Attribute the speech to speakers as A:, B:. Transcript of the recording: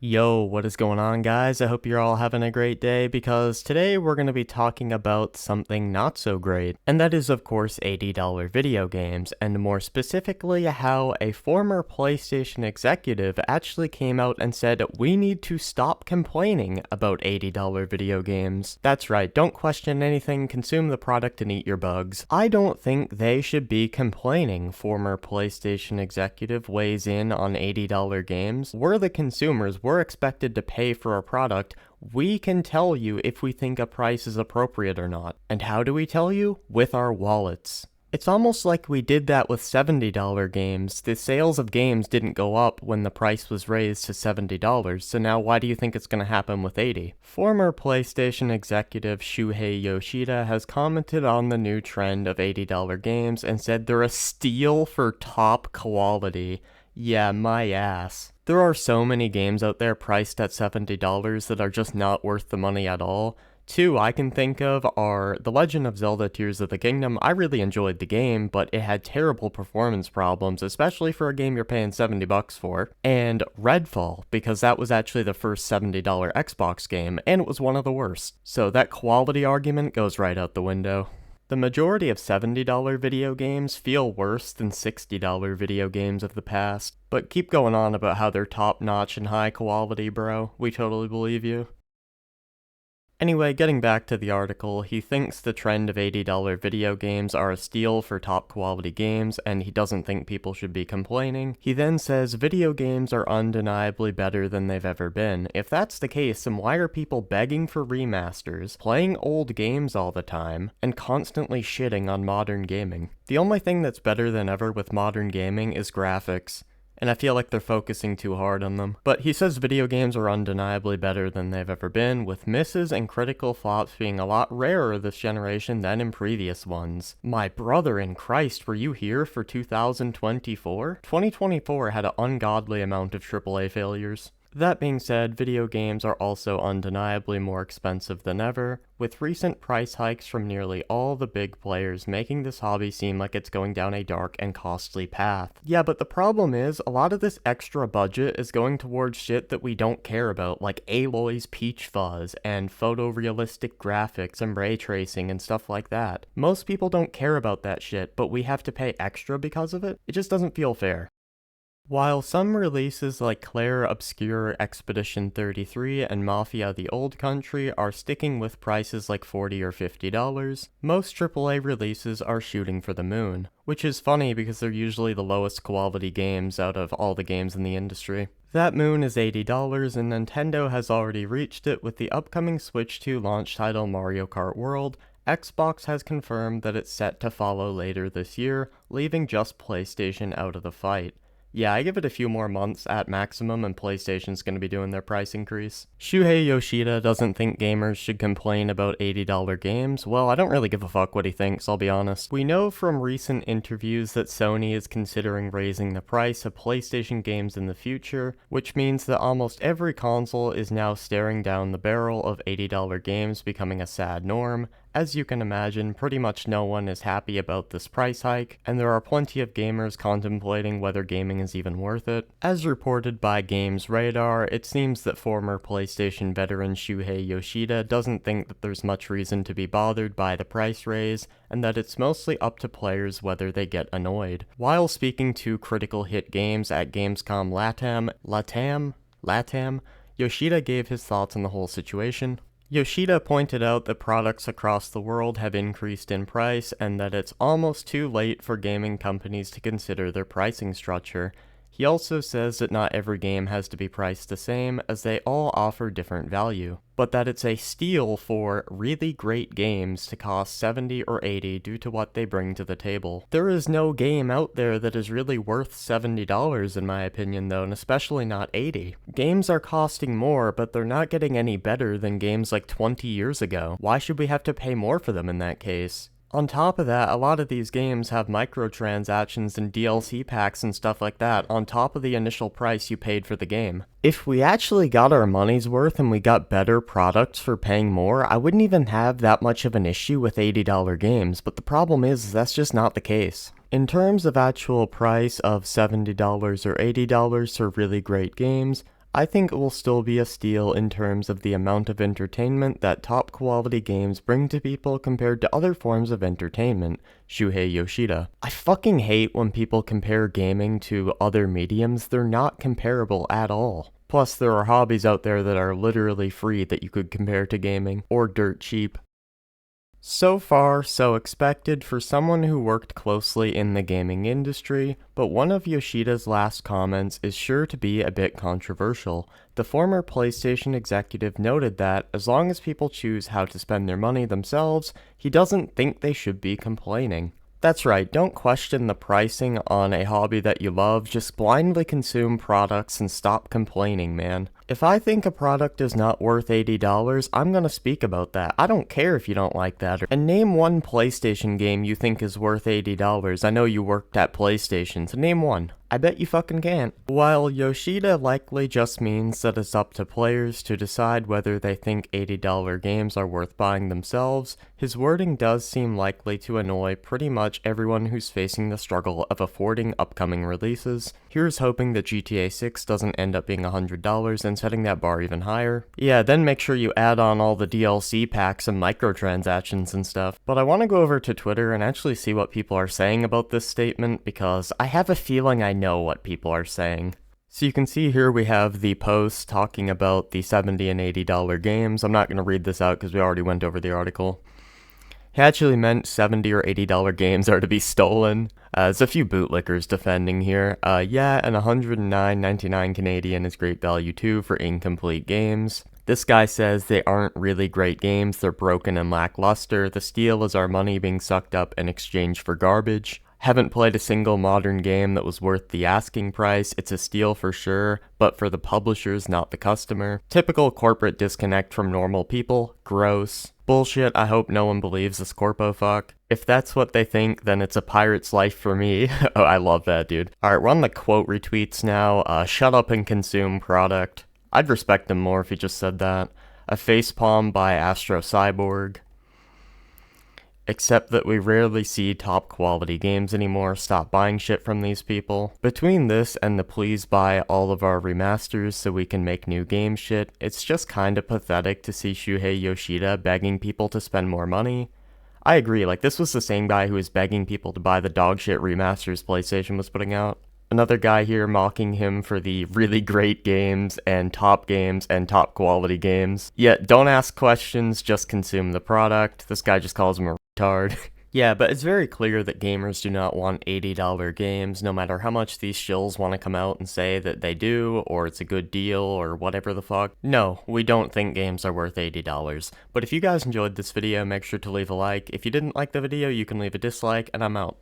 A: Yo, what is going on, guys? I hope you're all having a great day because today we're going to be talking about something not so great, and that is, of course, $80 video games, and more specifically, how a former PlayStation executive actually came out and said, we need to stop complaining about $80 video games. That's right, don't question anything, consume the product and eat your bugs. I don't think they should be complaining, former PlayStation executive weighs in on $80 games. We're the consumers, we're expected to pay for a product. We can tell you if we think a price is appropriate or not. And how do we tell you? With our wallets. It's almost like we did that with $70 games. The sales of games didn't go up when the price was raised to $70, so now why do you think it's going to happen with 80? Former PlayStation executive Shuhei Yoshida has commented on the new trend of $80 games and said they're a steal for top quality. Yeah, my ass. There are so many games out there priced at $70 that are just not worth the money at all. Two I can think of are The Legend of Zelda Tears of the Kingdom. I really enjoyed the game, but it had terrible performance problems, especially for a game you're paying $70 for. And Redfall, because that was actually the first $70 Xbox game, and it was one of the worst. So that quality argument goes right out the window. The majority of $70 video games feel worse than $60 video games of the past, but keep going on about how they're top-notch and high quality, bro. We totally believe you. Anyway, getting back to the article, he thinks the trend of $80 video games are a steal for top quality games, and he doesn't think people should be complaining. He then says video games are undeniably better than they've ever been. If that's the case, then why are people begging for remasters, playing old games all the time, and constantly shitting on modern gaming? The only thing that's better than ever with modern gaming is graphics, and I feel like they're focusing too hard on them. But he says video games are undeniably better than they've ever been, with misses and critical flops being a lot rarer this generation than in previous ones. My brother in Christ, were you here for 2024? 2024 had an ungodly amount of AAA failures. That being said, video games are also undeniably more expensive than ever, with recent price hikes from nearly all the big players making this hobby seem like it's going down a dark and costly path. Yeah, but the problem is, a lot of this extra budget is going towards shit that we don't care about, like Aloy's Peach Fuzz, and photorealistic graphics and ray tracing and stuff like that. Most people don't care about that shit, but we have to pay extra because of it? It just doesn't feel fair. While some releases like Claire Obscure Expedition 33 and Mafia the Old Country are sticking with prices like $40 or $50, most AAA releases are shooting for the moon, which is funny because they're usually the lowest quality games out of all the games in the industry. That moon is $80, and Nintendo has already reached it with the upcoming Switch 2 launch title Mario Kart World. Xbox has confirmed that it's set to follow later this year, leaving just PlayStation out of the fight. Yeah, I give it a few more months at maximum and PlayStation's gonna be doing their price increase. Shuhei Yoshida doesn't think gamers should complain about $80 games. Well, I don't really give a fuck what he thinks, I'll be honest. We know from recent interviews that Sony is considering raising the price of PlayStation games in the future, which means that almost every console is now staring down the barrel of $80 games becoming a sad norm. As you can imagine, pretty much no one is happy about this price hike, and there are plenty of gamers contemplating whether gaming is even worth it. As reported by Games Radar, it seems that former PlayStation veteran Shuhei Yoshida doesn't think that there's much reason to be bothered by the price raise, and that it's mostly up to players whether they get annoyed. While speaking to Critical Hit Games at Gamescom LATAM, Yoshida gave his thoughts on the whole situation. Yoshida pointed out that products across the world have increased in price and that it's almost too late for gaming companies to consider their pricing structure. He also says that not every game has to be priced the same, as they all offer different value, but that it's a steal for really great games to cost $70 or $80 due to what they bring to the table. There is no game out there that is really worth $70 in my opinion though, and especially not $80. Games are costing more, but they're not getting any better than games like 20 years ago. Why should we have to pay more for them in that case? On top of that, a lot of these games have microtransactions and DLC packs and stuff like that on top of the initial price you paid for the game. If we actually got our money's worth and we got better products for paying more, I wouldn't even have that much of an issue with $80 games, but the problem is that's just not the case. In terms of actual price of $70 or $80 for really great games, I think it will still be a steal in terms of the amount of entertainment that top quality games bring to people compared to other forms of entertainment. Shuhei Yoshida. I fucking hate when people compare gaming to other mediums. They're not comparable at all. Plus, there are hobbies out there that are literally free that you could compare to gaming, or dirt cheap. So far, so expected for someone who worked closely in the gaming industry, but one of Yoshida's last comments is sure to be a bit controversial. The former PlayStation executive noted that, as long as people choose how to spend their money themselves, he doesn't think they should be complaining. That's right, don't question the pricing on a hobby that you love, just blindly consume products and stop complaining, man. If I think a product is not worth $80, I'm gonna speak about that. I don't care if you don't like that. And name one PlayStation game you think is worth $80. I know you worked at PlayStation, so name one. I bet you fucking can't. While Yoshida likely just means that it's up to players to decide whether they think $80 games are worth buying themselves, his wording does seem likely to annoy pretty much everyone who's facing the struggle of affording upcoming releases. Here's hoping that GTA 6 doesn't end up being $100 and setting that bar even higher. Yeah, then make sure you add on all the DLC packs and microtransactions and stuff. But I want to go over to Twitter and actually see what people are saying about this statement, because I have a feeling I know what people are saying. So you can see here we have the post talking about the $70 and $80 games. I'm not going to read this out because we already went over the article. He actually meant $70 or $80 games are to be stolen. There's a few bootlickers defending here. Yeah, and $109.99 Canadian is great value too for incomplete games. This guy says they aren't really great games, they're broken and lackluster. The steal is our money being sucked up in exchange for garbage. Haven't played a single modern game that was worth the asking price. It's a steal for sure, but for the publishers, not the customer. Typical corporate disconnect from normal people. Gross. Bullshit, I hope no one believes this corpo fuck. If that's what they think, then it's a pirate's life for me. Oh, I love that, dude. Alright, we're on the quote retweets now. Shut up and consume product. I'd respect him more if he just said that. A facepalm by Astro Cyborg. Except that we rarely see top quality games anymore. Stop buying shit from these people. Between this and the please buy all of our remasters so we can make new game shit, it's just kinda pathetic to see Shuhei Yoshida begging people to spend more money. I agree, like this was the same guy who was begging people to buy the dogshit remasters PlayStation was putting out. Another guy here mocking him for the really great games and top quality games. Yet don't ask questions, just consume the product. This guy just calls him a retard. Yeah, but it's very clear that gamers do not want $80 games, no matter how much these shills want to come out and say that they do, or it's a good deal, or whatever the fuck. No, we don't think games are worth $80. But if you guys enjoyed this video, make sure to leave a like. If you didn't like the video, you can leave a dislike, and I'm out.